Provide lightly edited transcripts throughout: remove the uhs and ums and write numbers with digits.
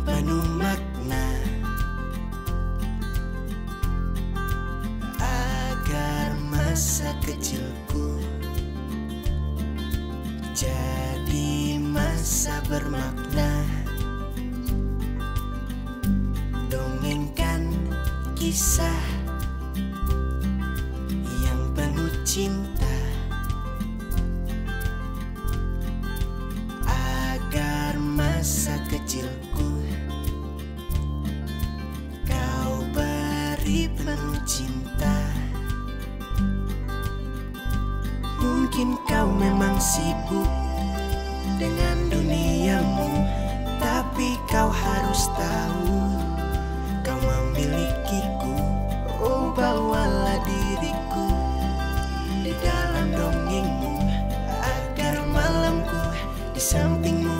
penuh makna, agar masa kecilku jadi masa bermakna. Dongengkan kisah yang penuh cinta, agar masa kecilku kau beri penuh cinta. Mungkin kau memang sibuk dengan duniamu, tapi kau harus tahu kau memilikiku. Oh, bawalah diriku di dalam dongengmu, agar malamku di sampingmu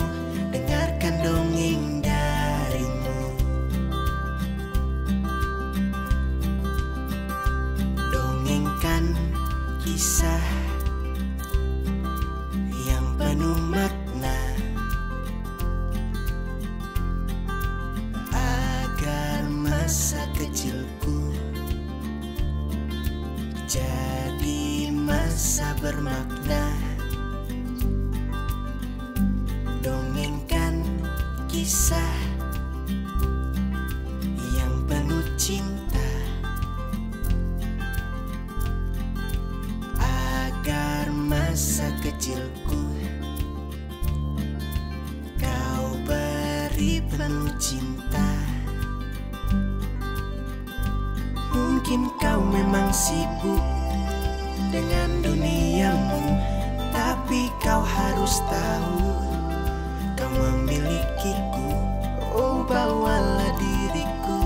dengarkan dongeng darimu. Dongengkan kisah yang penuh makna, agar masa kecilku jadi masa bermakna. Dongengkan kisah yang penuh cinta, agar masa kecilku kau beri penuh cinta. Mungkin kau memang sibuk dengan duniamu, tapi kau harus tahu kau memilikiku. Oh, bawalah diriku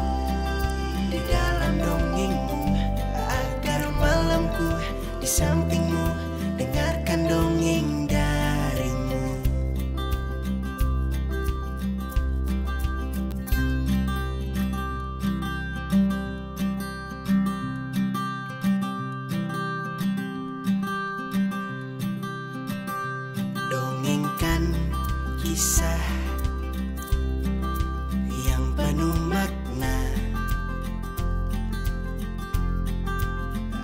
di dalam dongengmu, agar malamku di sampingmu dengarkan dongeng darimu. Dongengkan kisah yang penuh makna,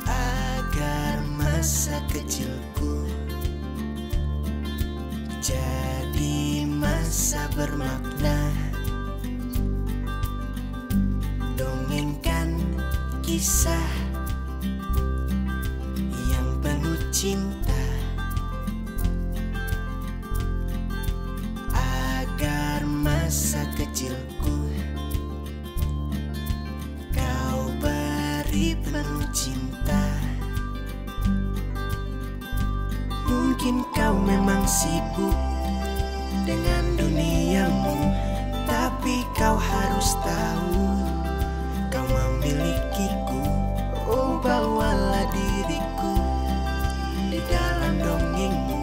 agar masa kecilku jadi masa bermakna. Dongengkan kisah yang penuh cinta, agar masa kecilku kau beri penuh cinta. Mungkin kau memang sibuk dengan duniamu, tapi kau harus tahu kau memilikiku. Oh, bawalah diriku di dalam dongengmu,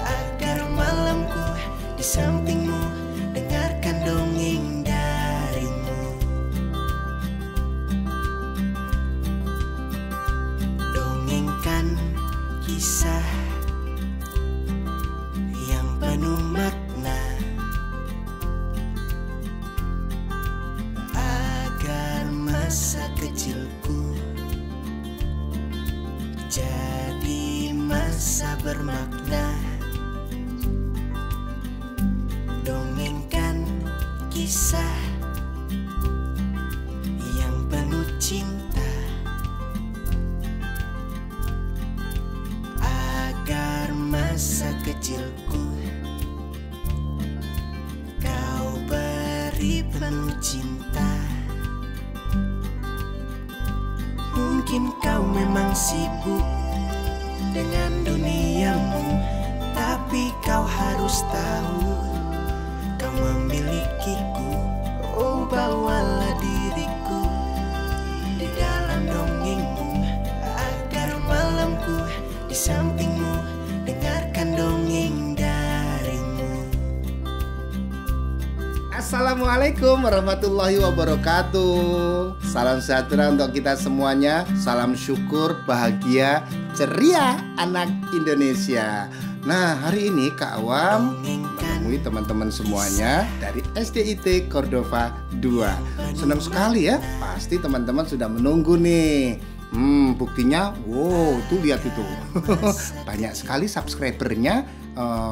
agar malamku di sampingmu dengarkan dongeng darimu. Dongengkan kisah yang penuh makna, agar masa kecilku jadi masa bermakna. Dongengkan kisah yang penuh cinta, agar masa kecilku kau beri penuh cinta. Mungkin kau memang sibuk dengan duniamu, tapi kau harus tahu kau memilikiku. Oh, bawalah diriku di dalam dongengmu, agar malamku di sampingmu dengarkan dongeng darimu. Assalamualaikum warahmatullahi wabarakatuh. Salam sejahtera untuk kita semuanya. Salam syukur, bahagia, ceria anak Indonesia. Nah, hari ini Kak Awam ketemu menemui teman-teman semuanya dari SDIT Cordova 2. Senang sekali ya, pasti teman-teman sudah menunggu nih. Buktinya, wow, tuh lihat itu. Banyak sekali subscribernya,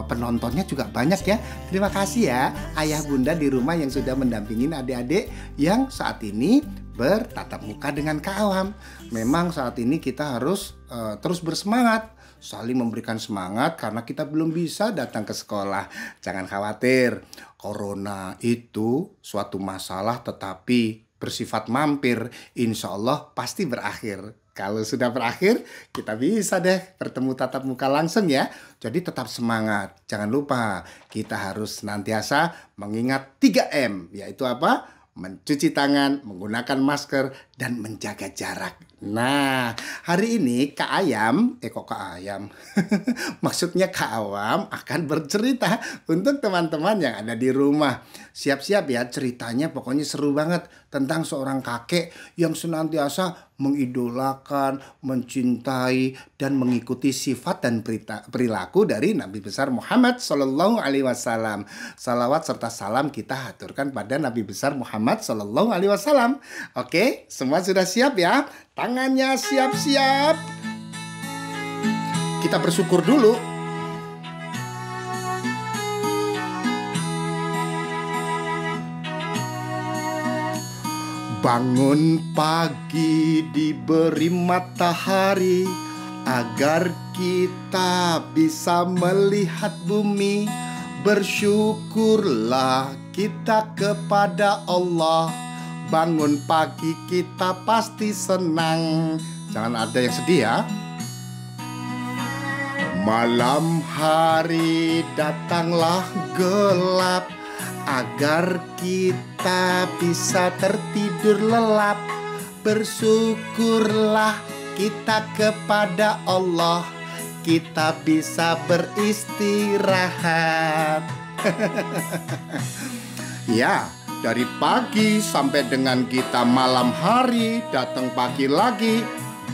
penontonnya juga banyak ya. Terima kasih ya ayah bunda di rumah yang sudah mendampingin adik-adik yang saat ini bertatap muka dengan Kak Awam. Memang saat ini kita harus terus bersemangat, saling memberikan semangat karena kita belum bisa datang ke sekolah. Jangan khawatir, corona itu suatu masalah tetapi bersifat mampir. Insya Allah pasti berakhir. Kalau sudah berakhir, kita bisa deh bertemu tatap muka langsung ya. Jadi tetap semangat. Jangan lupa, kita harus senantiasa mengingat 3M. Yaitu apa? Mencuci tangan, menggunakan masker, dan menjaga jarak. Nah, hari ini Kak Ayam, kok Kak Ayam? Maksudnya Kak Awam akan bercerita untuk teman-teman yang ada di rumah. Siap-siap ya, ceritanya pokoknya seru banget tentang seorang kakek yang senantiasa mengidolakan, mencintai, dan mengikuti sifat dan perilaku dari Nabi besar Muhammad Sallallahu Alaihi Wasallam. Salawat serta salam kita haturkan pada Nabi besar Muhammad Sallallahu Alaihi Wasallam. Oke, semua sudah siap ya? Tangannya siap-siap. Kita bersyukur dulu. Bangun pagi diberi matahari agar kita bisa melihat bumi. Bersyukurlah kita kepada Allah. Bangun pagi kita pasti senang. Jangan ada yang sedih ya. Malam hari datanglah gelap agar kita bisa tertidur lelap. Bersyukurlah kita kepada Allah, kita bisa beristirahat. Ya, dari pagi sampai dengan kita malam hari, datang pagi lagi.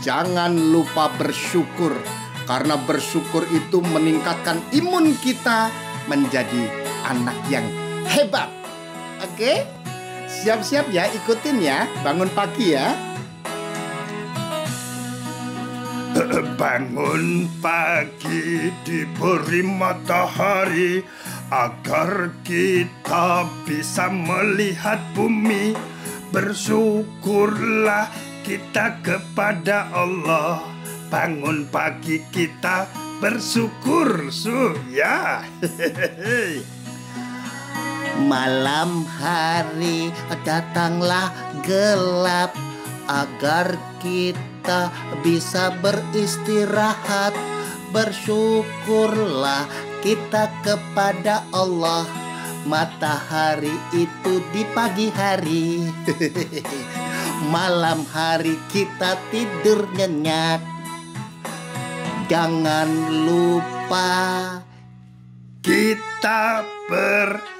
Jangan lupa bersyukur, karena bersyukur itu meningkatkan imun kita menjadi anak yang hebat. Oke? Siap-siap ya, ikutin ya. Bangun pagi ya. Bangun pagi diberi matahari agar kita bisa melihat bumi. Bersyukurlah kita kepada Allah. Bangun pagi kita bersyukur ya. Malam hari datanglah gelap agar kita bisa beristirahat. Bersyukurlah kita kepada Allah. Matahari itu di pagi hari. Malam hari kita tidur nyenyak. Jangan lupa kita bersyukur.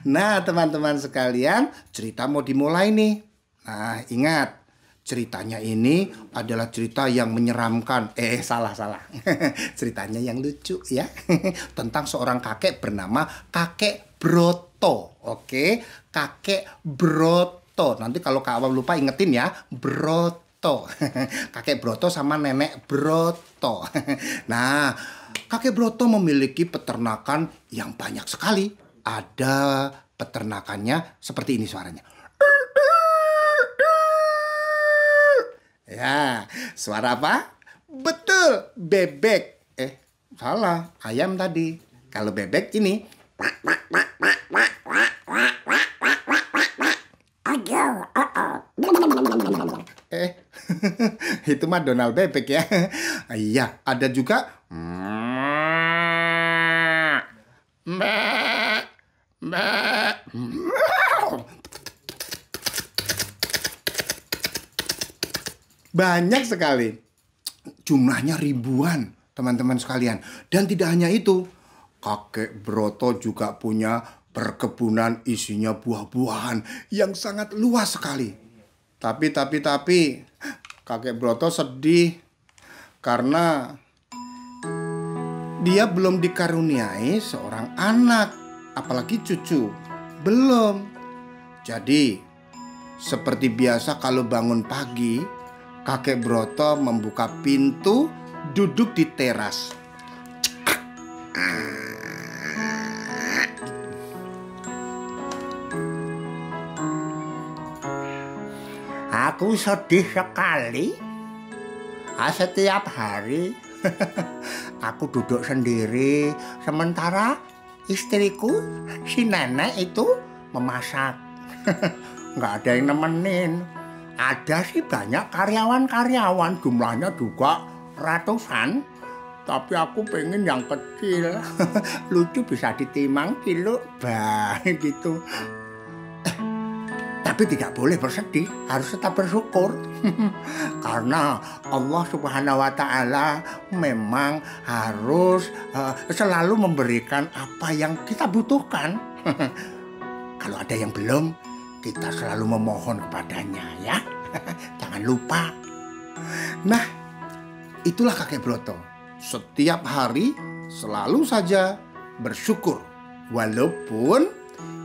Nah, teman-teman sekalian, cerita mau dimulai nih. Nah, ingat, ceritanya ini adalah cerita yang menyeramkan. Salah. Ceritanya yang lucu ya. Tentang seorang kakek bernama Kakek Broto. Oke, Kakek Broto. Nanti kalau Kak Awam lupa ingetin ya, Broto. Kakek Broto sama Nenek Broto. Nah, Kakek Broto memiliki peternakan yang banyak sekali. Ada peternakannya seperti ini suaranya. Ya, suara apa? Betul, bebek. Salah, ayam tadi. Kalau bebek ini. Itu mah Donald bebek ya. Iya, ada juga. Banyak sekali. Jumlahnya ribuan, teman-teman sekalian. Dan tidak hanya itu, Kakek Broto juga punya perkebunan isinya buah-buahan yang sangat luas sekali. Tapi Kakek Broto sedih karena Dia belum dikaruniai seorang anak, apalagi cucu. Belum. Jadi, seperti biasa kalau bangun pagi, kakek Broto membuka pintu, duduk di teras. Aku sedih sekali. Setiap hari aku duduk sendiri, sementara istriku, si nenek itu memasak. Nggak ada yang nemenin. Ada sih banyak karyawan-karyawan, jumlahnya juga ratusan. Tapi aku pengen yang kecil. Lucu, bisa ditimang kilo, gitu. Tapi tidak boleh bersedih, harus tetap bersyukur. Karena Allah Subhanahu wa Ta'ala memang harus selalu memberikan apa yang kita butuhkan. Kalau ada yang belum, kita selalu memohon kepadanya, ya. Jangan lupa. Nah, itulah kakek Broto. Setiap hari selalu saja bersyukur, walaupun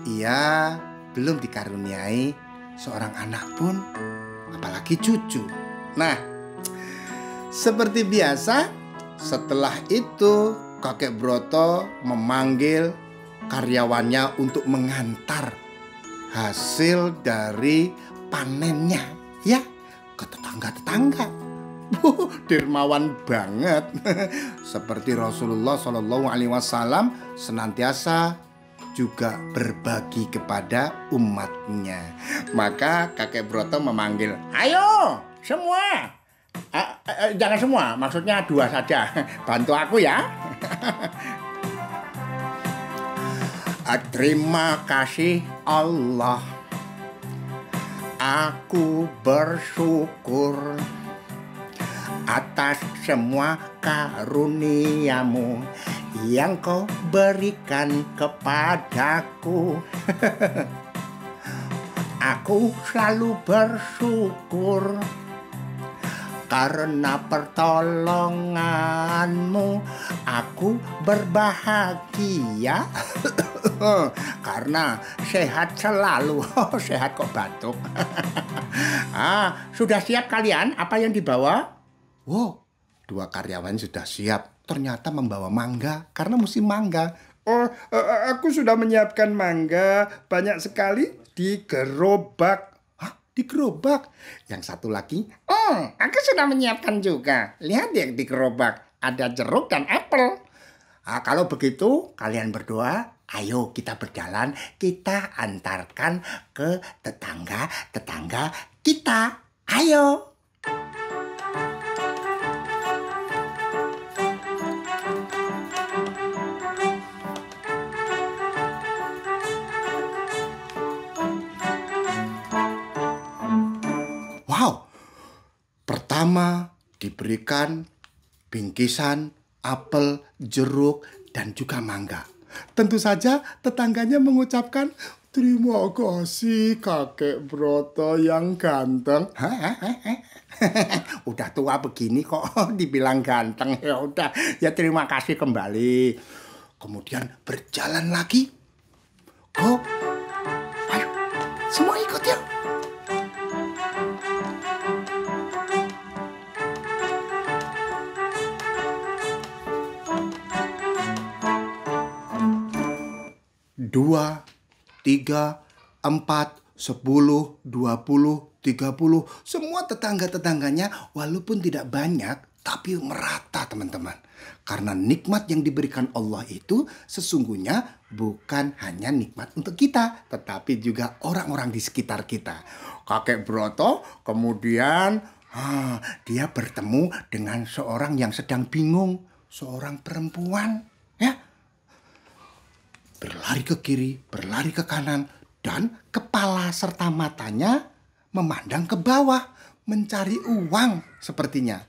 ia belum dikaruniai seorang anak pun, apalagi cucu. Nah, seperti biasa, setelah itu kakek Broto memanggil karyawannya untuk mengantar hasil dari panennya, ya, ke tetangga-tetangga. Dermawan banget. Seperti Rasulullah SAW senantiasa juga berbagi kepada umatnya. Maka kakek Broto memanggil, ayo semua. Jangan semua, maksudnya 2 saja. Bantu aku ya. Terima kasih Allah. Aku bersyukur atas semua karuniamu yang kau berikan kepadaku. Aku selalu bersyukur karena pertolonganmu. Aku berbahagia karena sehat selalu. Sehat kok batuk. Sudah siap kalian? Apa yang dibawa? Wow, 2 karyawan sudah siap. Ternyata membawa mangga karena musim mangga. Aku sudah menyiapkan mangga banyak sekali di gerobak. Hah, di gerobak? Yang satu lagi, Aku sudah menyiapkan juga. Lihat ya di gerobak, ada jeruk dan apel. Kalau begitu, kalian berdua, ayo kita berjalan, kita antarkan ke tetangga-tetangga kita. Ayo. wow, pertama diberikan bingkisan apel, jeruk, dan juga mangga. Tentu saja tetangganya mengucapkan, terima kasih kakek Broto yang ganteng. Udah tua begini kok dibilang ganteng. Ya udah, ya terima kasih kembali. Kemudian berjalan lagi. Oh, ayo semua ikut ya. Dua, 3, 4, 10, 20, 30. Semua tetangga-tetangganya walaupun tidak banyak, tapi merata teman-teman. Karena nikmat yang diberikan Allah itu sesungguhnya bukan hanya nikmat untuk kita, tetapi juga orang-orang di sekitar kita. Kakek Broto kemudian dia bertemu dengan seorang yang sedang bingung. Seorang perempuan, ya. Berlari ke kiri, berlari ke kanan, dan kepala serta matanya memandang ke bawah, mencari uang sepertinya.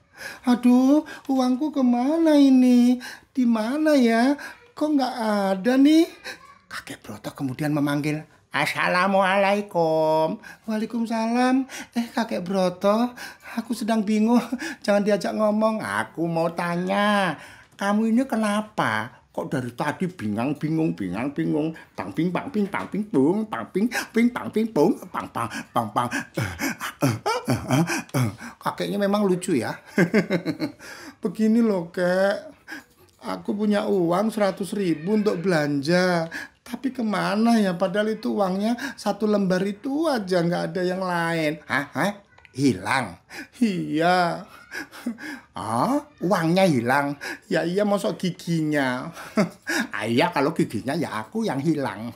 Aduh, uangku kemana ini? Di mana ya? Kok nggak ada nih? Kakek Broto kemudian memanggil, Assalamualaikum. Waalaikumsalam. Kakek Broto, aku sedang bingung. Jangan diajak ngomong. Aku mau tanya, kamu ini kenapa? Kok dari tadi bingung, tang ping pang ping pang ping pung, pang ping pang ping pung, pang pang pang pang. Kakeknya memang lucu ya. Begini loh, Kek. Aku punya uang 100.000 untuk belanja. Tapi kemana ya? Padahal itu uangnya 1 lembar itu aja, nggak ada yang lain. Hah? Hilang? Iya. Uangnya hilang? Ya iya, mosok giginya. Iya, kalau giginya ya aku yang hilang.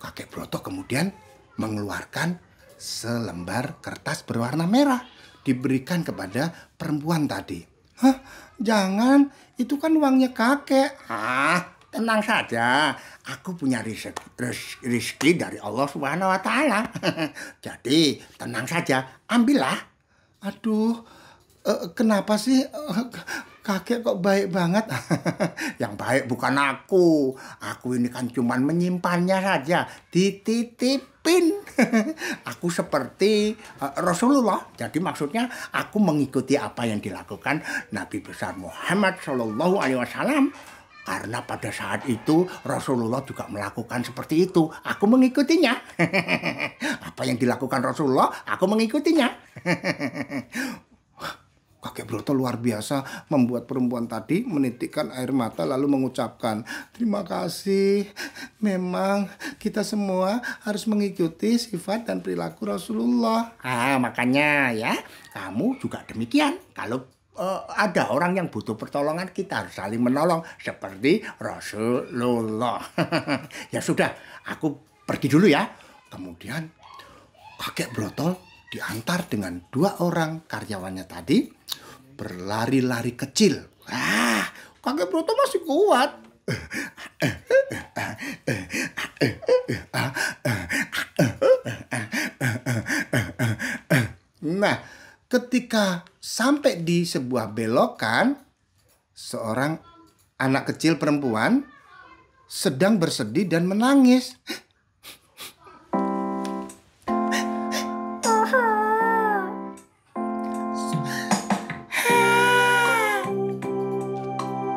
Kakek Broto kemudian mengeluarkan selembar kertas berwarna merah, diberikan kepada perempuan tadi. Hah? Jangan, itu kan uangnya kakek. Tenang saja, aku punya rezeki dari Allah Subhanahu wa Ta'ala. Jadi tenang saja, ambillah. Aduh, kenapa sih kakek kok baik banget? Yang baik bukan aku. Aku ini kan cuman menyimpannya saja, dititipin. Aku seperti Rasulullah. Jadi maksudnya aku mengikuti apa yang dilakukan Nabi besar Muhammad Shallallahu Alaihi Wasallam. Karena pada saat itu Rasulullah juga melakukan seperti itu. Aku mengikutinya. Apa yang dilakukan Rasulullah, aku mengikutinya. Kakek Broto luar biasa membuat perempuan tadi menitikkan air mata lalu mengucapkan, terima kasih. Memang kita semua harus mengikuti sifat dan perilaku Rasulullah. Makanya ya, kamu juga demikian. Kalau ada orang yang butuh pertolongan, kita harus saling menolong seperti Rasulullah. Ya sudah, aku pergi dulu ya. Kemudian kakek Broto diantar dengan 2 orang karyawannya tadi berlari-lari kecil. Kakek Broto masih kuat. Nah, ketika sampai di sebuah belokan, seorang anak kecil perempuan sedang bersedih dan menangis.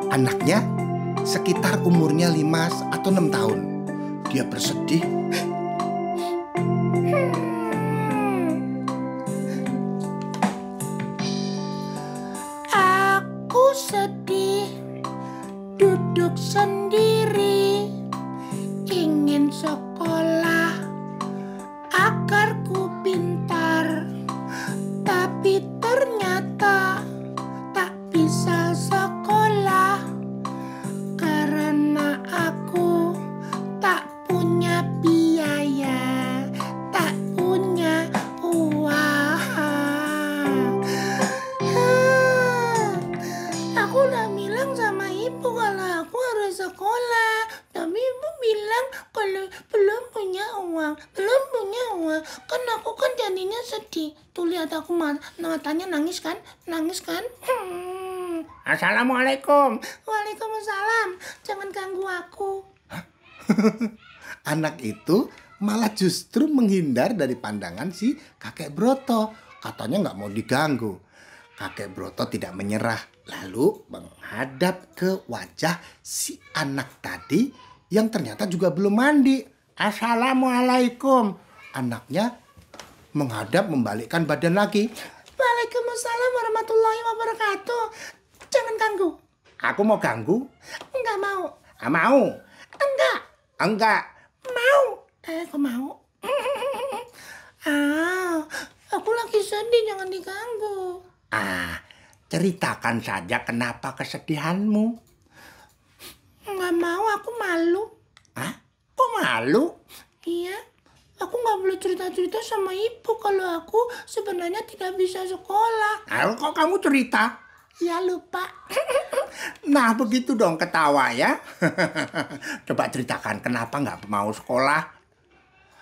Anaknya sekitar umurnya 5 atau 6 tahun. Dia bersedih. Aku sedih, duduk sendiri, ingin sekolah agar ku pintar, tapi ternyata tak bisa sekolah karena aku tak punya biaya, tak punya uang. Aku udah bilang sama ibu kalau aku harus sekolah, tapi ibu bilang kalau belum punya uang. Kan aku kan jadinya sedih. Tuh lihat aku matanya nangis kan? Assalamualaikum. Waalaikumsalam. Jangan ganggu aku. Anak itu malah justru menghindar dari pandangan si kakek Broto. Katanya nggak mau diganggu. Kakek Broto tidak menyerah, lalu menghadap ke wajah si anak tadi yang ternyata juga belum mandi. Assalamualaikum. Anaknya menghadap membalikkan badan lagi. Waalaikumsalam warahmatullahi wabarakatuh. Jangan ganggu. Aku mau ganggu? Enggak mau. Mau? Enggak. Enggak. Mau. Kok mau? Aku lagi sedih, jangan diganggu. Ceritakan saja kenapa kesedihanmu. Enggak mau, aku malu. Kok malu? Iya, aku nggak boleh cerita-cerita sama ibu kalau aku sebenarnya tidak bisa sekolah. Kok kamu cerita? Ya lupa. Nah begitu dong ketawa ya. Coba ceritakan kenapa nggak mau sekolah.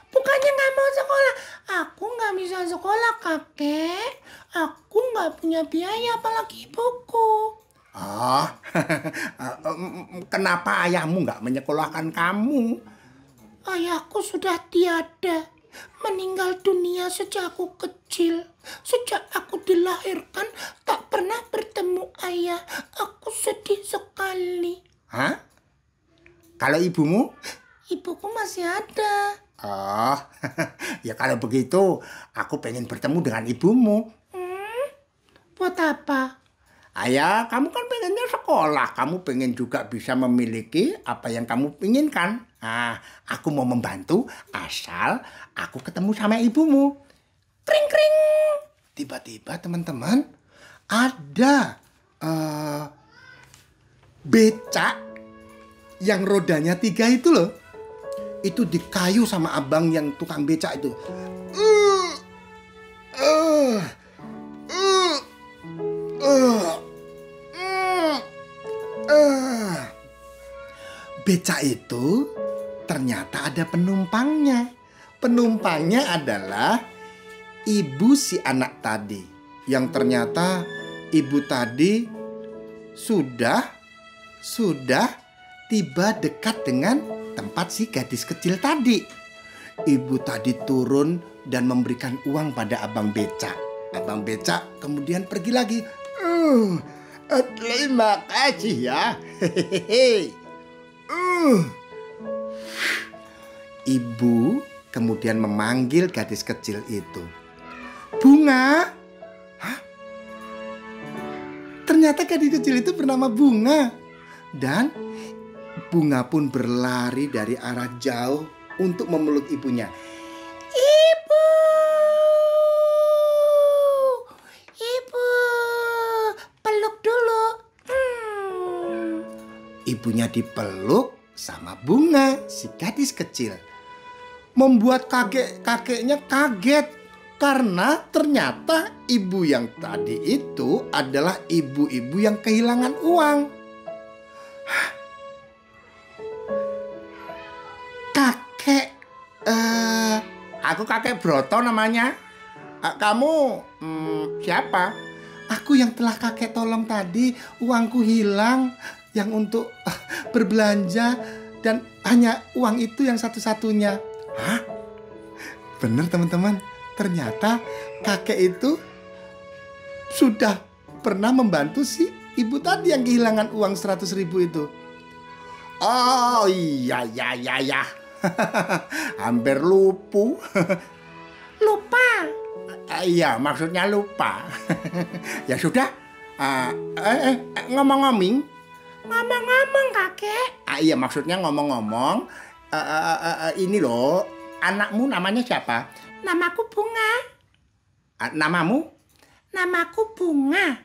Bukannya nggak mau sekolah, aku nggak bisa sekolah kakek. Aku nggak punya biaya apalagi ibuku. Kenapa ayahmu nggak menyekolahkan kamu? Ayahku sudah tiada. meninggal dunia sejak aku kecil. Sejak aku dilahirkan tak pernah bertemu ayah. Aku sedih sekali. Hah? Kalau ibumu? Ibuku masih ada. Oh, ya kalau begitu aku pengen bertemu dengan ibumu. Buat apa? Ayah, kamu kan pengennya sekolah. Kamu pengen juga bisa memiliki apa yang kamu inginkan. Nah, aku mau membantu asal aku ketemu sama ibumu. Kring kring. Tiba-tiba teman-teman ada becak yang rodanya 3 itu loh. Itu dikayu sama abang yang tukang becak itu. Becak itu ternyata ada penumpangnya. Penumpangnya adalah ibu si anak tadi. Yang ternyata ibu tadi sudah tiba dekat dengan tempat si gadis kecil tadi. Ibu tadi turun dan memberikan uang pada abang becak. Abang becak kemudian pergi lagi. Terima kasih ya. Hehehe. Ibu kemudian memanggil gadis kecil itu. Bunga. Hah? Ternyata gadis kecil itu bernama Bunga. Dan Bunga pun berlari dari arah jauh untuk memeluk ibunya. Ibu, peluk dulu. Ibunya dipeluk sama Bunga, si gadis kecil. Membuat kakeknya kaget. Karena ternyata ibu yang tadi itu adalah ibu-ibu yang kehilangan uang. Aku kakek Broto namanya. Kamu siapa? Aku yang telah kakek tolong tadi, uangku hilang yang untuk berbelanja dan hanya uang itu yang satu-satunya. Hah? Bener teman-teman, ternyata kakek itu sudah pernah membantu si ibu tadi yang kehilangan uang 100.000 itu. Oh iya. Hampir lupa. Lupa. Iya, maksudnya lupa. Ya sudah. Ngomong-ngomong, kakek. iya maksudnya ngomong-ngomong. Ini loh, anakmu namanya siapa? Namaku Bunga. Namamu? Namaku Bunga.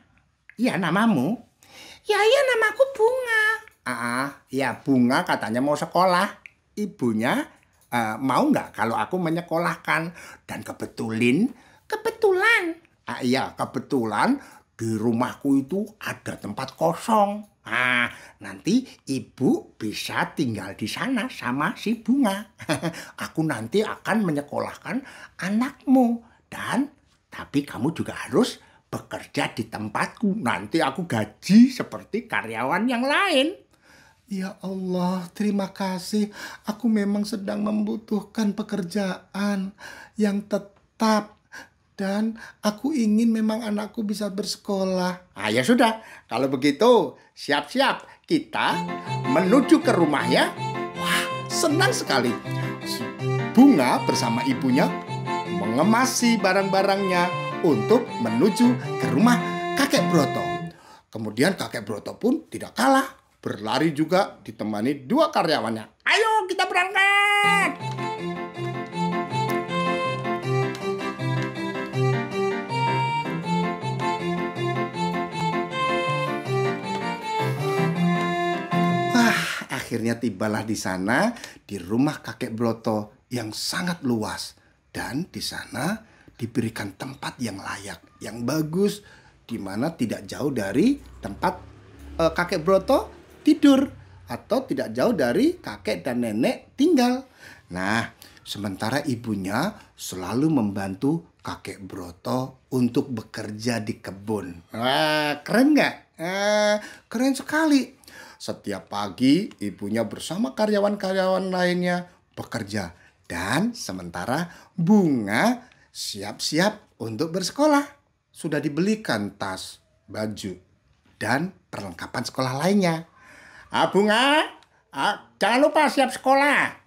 Iya, namamu. Ya, namaku Bunga. Ya Bunga katanya mau sekolah. Ibunya mau nggak kalau aku menyekolahkan? Dan kebetulan di rumahku itu ada tempat kosong. Nanti ibu bisa tinggal di sana sama si Bunga. Aku nanti akan menyekolahkan anakmu. Tapi kamu juga harus bekerja di tempatku. Nanti aku gaji seperti karyawan yang lain. Ya Allah, terima kasih. Aku memang sedang membutuhkan pekerjaan yang tetap. Dan aku ingin memang anakku bisa bersekolah. Ya sudah, kalau begitu siap-siap kita menuju ke rumahnya. Wah, senang sekali. Bunga bersama ibunya mengemasi barang-barangnya untuk menuju ke rumah kakek Broto. Kemudian kakek Broto pun tidak kalah, berlari juga ditemani 2 karyawannya. Ayo kita berangkat. Akhirnya tibalah di sana, di rumah kakek Broto yang sangat luas. Dan di sana diberikan tempat yang layak, yang bagus, di mana tidak jauh dari tempat kakek Broto tidur. Atau tidak jauh dari kakek dan nenek tinggal. Nah, sementara ibunya selalu membantu kakek Broto untuk bekerja di kebun. Wah, keren nggak? Keren sekali. Setiap pagi ibunya bersama karyawan-karyawan lainnya bekerja. Dan sementara Bunga siap-siap untuk bersekolah. Sudah dibelikan tas, baju, dan perlengkapan sekolah lainnya. Bunga, jangan lupa siap sekolah.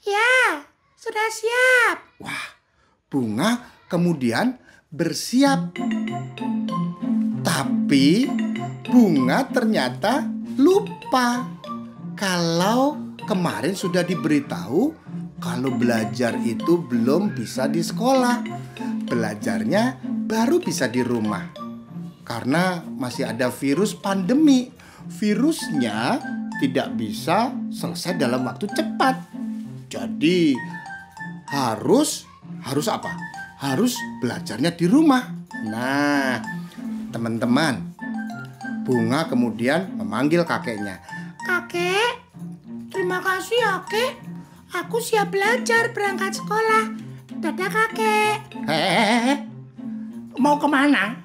Ya, sudah siap. Wah, Bunga kemudian bersiap. Tapi Bunga ternyata lupa kalau kemarin sudah diberitahu kalau belajar itu belum bisa di sekolah. Belajarnya baru bisa di rumah. Karena masih ada virus pandemi. Virusnya tidak bisa selesai dalam waktu cepat. Jadi harus apa? Harus belajarnya di rumah. Nah, teman-teman, Bunga kemudian memanggil kakeknya. Kakek, terima kasih ya, Kek. Aku siap belajar berangkat sekolah. Dadah, Kakek. Mau kemana?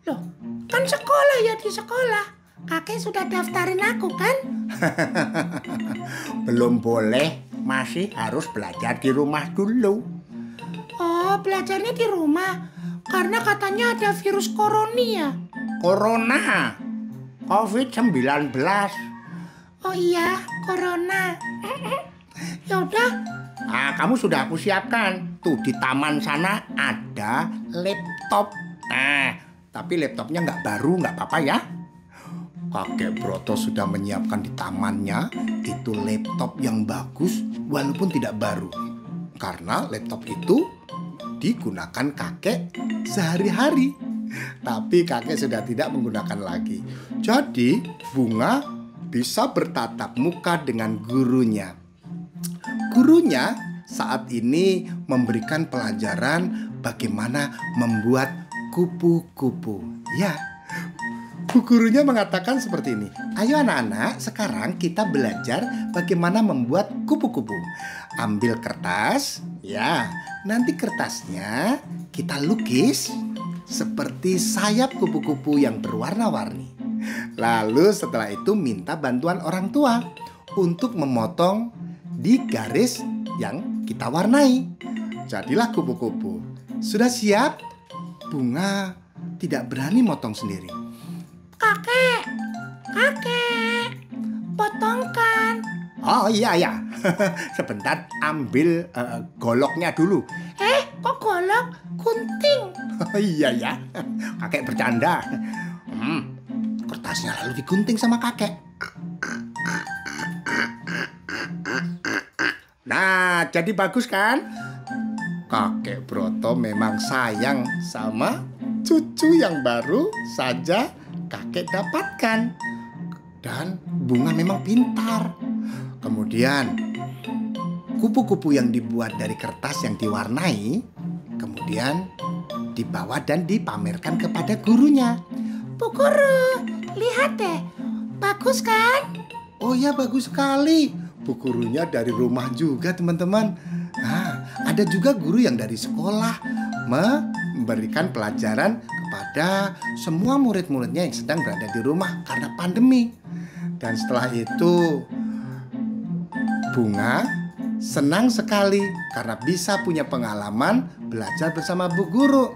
Loh, kan sekolah ya di sekolah. Kakek sudah daftarin aku kan? Belum boleh, masih harus belajar di rumah dulu. Oh, belajarnya di rumah. Karena katanya ada virus corona ya. Corona, COVID-19. Oh iya, corona. Ya udah. Kamu sudah aku siapkan. Tuh di taman sana ada laptop. Tapi laptopnya nggak baru, nggak apa-apa ya. Kakek Broto sudah menyiapkan di tamannya itu laptop yang bagus walaupun tidak baru. Karena laptop itu digunakan kakek sehari-hari. Tapi kakek sudah tidak menggunakan lagi. Jadi Bunga bisa bertatap muka dengan gurunya. Gurunya saat ini memberikan pelajaran bagaimana membuat kupu-kupu. Ya, Bu gurunya mengatakan seperti ini. Ayo anak-anak, sekarang kita belajar bagaimana membuat kupu-kupu. Ambil kertas, ya. Nanti kertasnya kita lukis seperti sayap kupu-kupu yang berwarna-warni. Lalu setelah itu minta bantuan orang tua untuk memotong di garis yang kita warnai. Jadilah kupu-kupu. Sudah siap? Bunga tidak berani motong sendiri. Kakek, potongkan. Oh iya ya. Sebentar ambil goloknya dulu. Kok golok? Gunting. Iya ya. Kakek bercanda. Kertasnya lalu digunting sama kakek. Nah, jadi bagus kan? Kakek Broto memang sayang sama cucu yang baru saja kakek dapatkan. Dan Bunga memang pintar. Kemudian kupu-kupu yang dibuat dari kertas yang diwarnai kemudian dibawa dan dipamerkan kepada gurunya. Bu guru, lihat deh. Bagus kan? Oh ya, bagus sekali. Bu gurunya dari rumah juga, teman-teman. Nah, ada juga guru yang dari sekolah memberikan pelajaran kepada semua murid-muridnya yang sedang berada di rumah karena pandemi. Dan setelah itu Bunga senang sekali karena bisa punya pengalaman belajar bersama Bu Guru.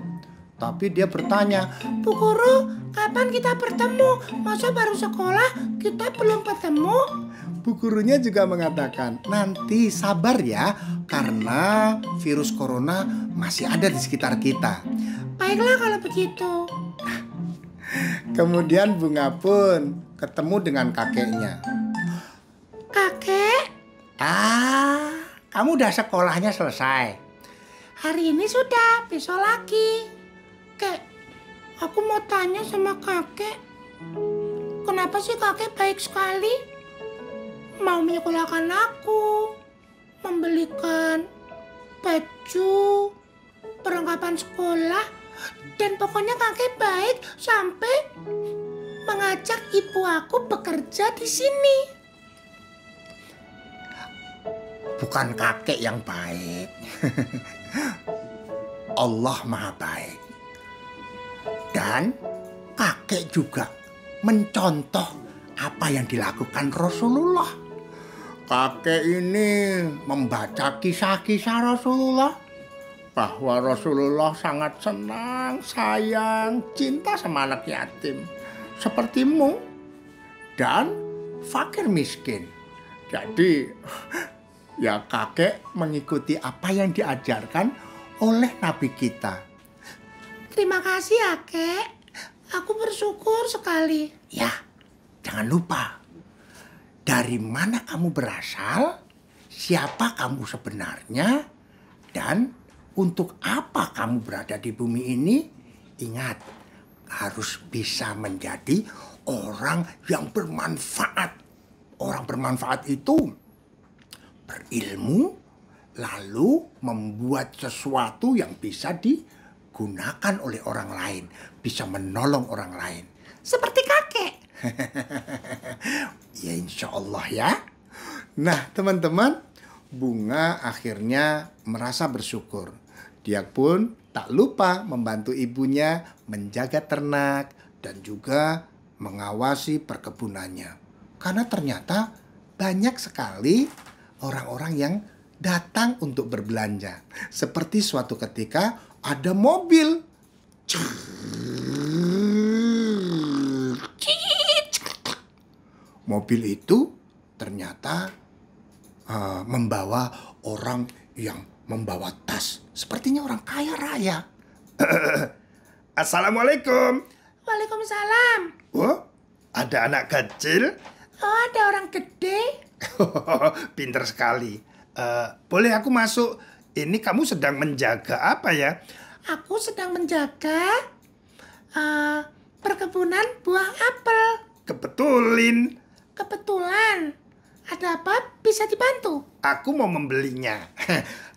Tapi dia bertanya, Bu guru, kapan kita bertemu? Masa baru sekolah kita belum ketemu? Bu gurunya juga mengatakan, nanti sabar ya, karena virus corona masih ada di sekitar kita. Baiklah kalau begitu. Kemudian Bunga pun ketemu dengan kakeknya. Kakek, Kamu udah sekolahnya selesai? hari ini sudah, besok lagi. Kek, aku mau tanya sama kakek. Kenapa sih kakek baik sekali? Mau menyekolahkan aku, membelikan baju, perlengkapan sekolah, dan pokoknya kakek baik sampai mengajak ibu aku bekerja di sini. Bukan kakek yang baik. Allah Maha Baik. Dan kakek juga mencontoh apa yang dilakukan Rasulullah. kakek ini membaca kisah-kisah Rasulullah, bahwa Rasulullah sangat senang, sayang, cinta sama anak yatim sepertimu dan fakir miskin. Jadi ya kakek mengikuti apa yang diajarkan oleh Nabi kita. Terima kasih ya, Kek. Aku bersyukur sekali. Ya, jangan lupa, dari mana kamu berasal, siapa kamu sebenarnya, dan untuk apa kamu berada di bumi ini. Ingat, harus bisa menjadi orang yang bermanfaat. Orang bermanfaat itu berilmu, lalu membuat sesuatu yang bisa digunakan oleh orang lain, bisa menolong orang lain. Seperti kakek. Ya insya Allah ya. Nah teman-teman, Bunga akhirnya merasa bersyukur. Dia pun tak lupa membantu ibunya menjaga ternak dan juga mengawasi perkebunannya. Karena ternyata banyak sekali orang-orang yang datang untuk berbelanja. Seperti suatu ketika ada mobil. Mobil itu ternyata membawa orang yang membawa tas. Sepertinya orang kaya raya. Assalamualaikum. Waalaikumsalam. Oh, ada anak kecil? Oh, ada orang gede. Pinter sekali. Boleh aku masuk? Ini kamu sedang menjaga apa ya? Aku sedang menjaga perkebunan buah apel. Kebetulin. Kebetulan. Ada apa? Bisa dibantu? Aku mau membelinya.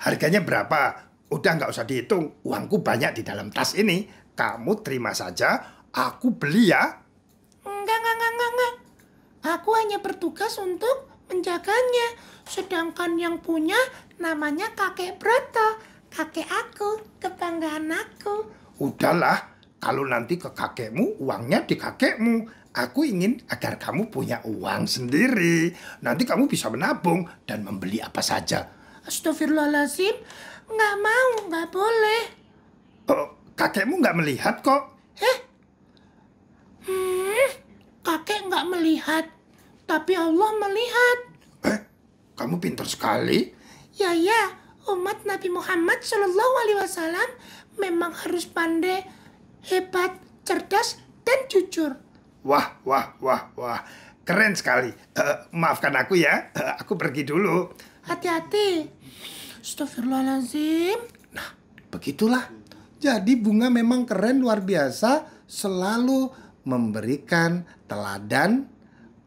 Harganya berapa? Udah nggak usah dihitung. Uangku banyak di dalam tas ini. Kamu terima saja. Aku beli ya. Enggak. Aku hanya bertugas untuk menjaganya. Sedangkan yang punya namanya kakek Broto. Kakek aku, kebanggaan aku. Udahlah, kalau nanti ke kakekmu, uangnya di kakekmu. Aku ingin agar kamu punya uang sendiri. Nanti kamu bisa menabung dan membeli apa saja. Astagfirullahaladzim. Nggak mau, nggak boleh. Oh, kakekmu nggak melihat kok. Kakek nggak melihat. Tapi Allah melihat. Kamu pintar sekali. Ya, umat Nabi Muhammad SAW memang harus pandai, hebat, cerdas, dan jujur. Wah. Keren sekali. Maafkan aku ya. Aku pergi dulu. Hati-hati. Astagfirullahaladzim. Nah, begitulah. Jadi Bunga memang keren luar biasa, selalu memberikan teladan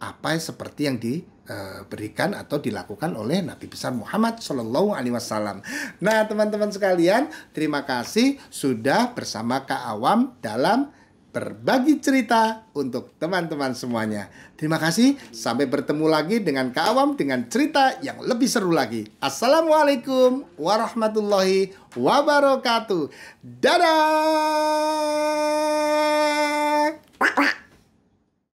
apa seperti yang diberikan atau dilakukan oleh Nabi besar Muhammad Shallallahu Alaihi Wasallam. Nah, teman-teman sekalian, terima kasih sudah bersama Kak Awam dalam berbagi cerita untuk teman-teman semuanya. Terima kasih, sampai bertemu lagi dengan Kak Awam dengan cerita yang lebih seru lagi. Assalamualaikum warahmatullahi wabarakatuh. Dadah.